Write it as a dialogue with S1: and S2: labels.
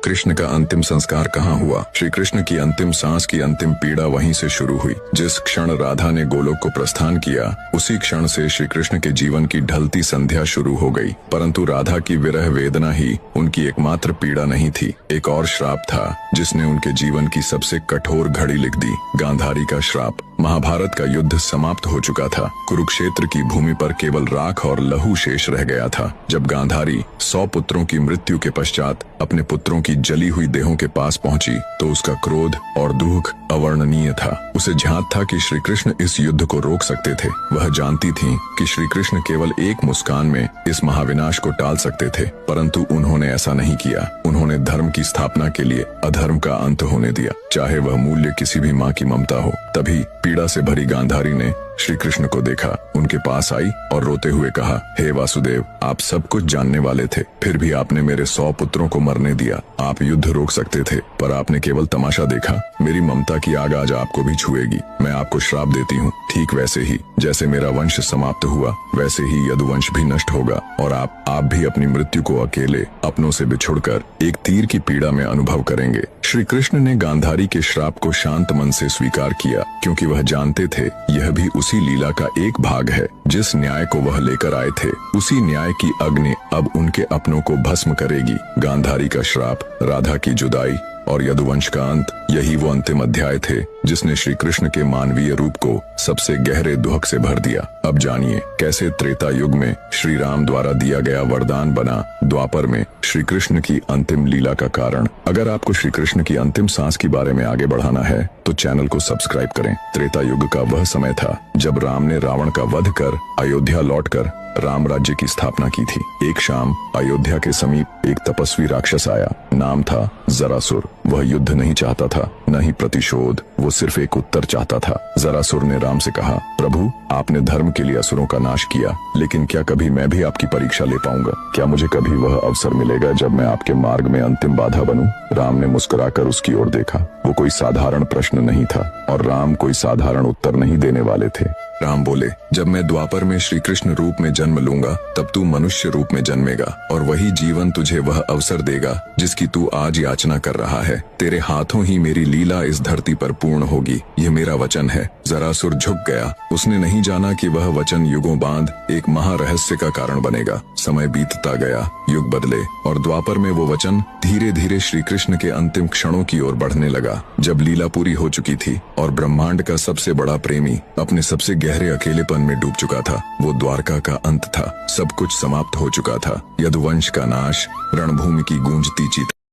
S1: कृष्ण का अंतिम संस्कार कहाँ हुआ? श्री कृष्ण की अंतिम सांस की अंतिम पीड़ा वहीं से शुरू हुई। जिस क्षण राधा ने गोलोक को प्रस्थान किया, उसी क्षण से श्री कृष्ण के जीवन की ढलती संध्या शुरू हो गई। परंतु राधा की विरह वेदना ही उनकी एकमात्र पीड़ा नहीं थी। एक और श्राप था जिसने उनके जीवन की सबसे कठोर घड़ी लिख दी, गांधारी का श्राप। महाभारत का युद्ध समाप्त हो चुका था। कुरुक्षेत्र की भूमि पर केवल राख और लहू शेष रह गया था। जब गांधारी 100 पुत्रों की मृत्यु के पश्चात अपने पुत्रों की जली हुई देहों के पास पहुंची तो उसका क्रोध और दुख अवर्णनीय था। उसे झांत था कि श्री कृष्ण इस युद्ध को रोक सकते थे। वह जानती थी कि श्री कृष्ण केवल एक मुस्कान में इस महाविनाश को टाल सकते थे, परंतु उन्होंने ऐसा नहीं किया। उन्होंने धर्म की स्थापना के लिए अधर्म का अंत होने दिया, चाहे वह मूल्य किसी भी माँ की ममता हो। तभी पीड़ा से भरी गांधारी ने श्री कृष्ण को देखा, उनके पास आई और रोते हुए कहा, हे वासुदेव, आप सब कुछ जानने वाले थे, फिर भी आपने मेरे 100 पुत्रों को मरने दिया। आप युद्ध रोक सकते थे, पर आपने केवल तमाशा देखा। मेरी ममता की आग आज आपको भी छुएगी। मैं आपको श्राप देती हूँ। ठीक वैसे ही जैसे मेरा वंश समाप्त हुआ, वैसे ही यदुवंश भी नष्ट होगा और आप भी अपनी मृत्यु को अकेले अपनों से बिछुड़कर एक तीर की पीड़ा में अनुभव करेंगे। श्री कृष्ण ने गांधारी के श्राप को शांत मन से स्वीकार किया, क्योंकि वह जानते थे यह भी उसी लीला का एक भाग है। जिस न्याय को वह लेकर आए थे, उसी न्याय की अग्नि अब उनके अपनों को भस्म करेगी। गांधारी का श्राप, राधा की जुदाई और यदुवंश का अंत, यही वो अंतिम अध्याय थे जिसने श्री कृष्ण के मानवीय रूप को सबसे गहरे दुख से भर दिया। अब जानिए कैसे त्रेता युग में श्री राम द्वारा दिया गया वरदान बना द्वापर में श्री कृष्ण की अंतिम लीला का कारण। अगर आपको श्री कृष्ण की अंतिम सांस के बारे में आगे बढ़ाना है तो चैनल को सब्सक्राइब करें। त्रेता युग का वह समय था जब राम ने रावण का वध कर अयोध्या लौटकर राम राज्य की स्थापना की थी। एक शाम अयोध्या के समीप एक तपस्वी राक्षस आया। नाम था जरासुर। वह युद्ध नहीं चाहता था, न ही प्रतिशोध, वो सिर्फ एक उत्तर चाहता था। जरासुर ने राम से कहा, प्रभु, आपने धर्म के लिए असुरों का नाश किया, लेकिन क्या कभी मैं भी आपकी परीक्षा ले पाऊंगा? क्या मुझे कभी वह अवसर मिलेगा जब मैं आपके मार्ग में अंतिम बाधा बनूं? राम ने मुस्कुराकर उसकी ओर देखा। वो कोई साधारण प्रश्न नहीं था और राम कोई साधारण उत्तर नहीं देने वाले थे। राम बोले, जब मैं द्वापर में श्री कृष्ण रूप में जन्म लूंगा, तब तू मनुष्य रूप में जन्मेगा और वही जीवन तुझे वह अवसर देगा जिसकी तू आज याचना कर रहा है। तेरे हाथों ही मेरी लीला इस धरती पर पूर्ण होगी, यह मेरा वचन है। जरासुर झुक गया। उसने नहीं जाना कि वह वचन युगों बाद एक महारहस्य का कारण बनेगा। समय बीतता गया, युग बदले और द्वापर में वो वचन धीरे धीरे श्री कृष्ण के अंतिम क्षणों की ओर बढ़ने लगा। जब लीला पूरी हो चुकी थी और ब्रह्मांड का सबसे बड़ा प्रेमी अपने सबसे गहरे अकेलेपन में डूब चुका था, वो द्वारका का अंत था। सब कुछ समाप्त हो चुका था। यदुवंश का नाश, रणभूमि की गूंजती चीता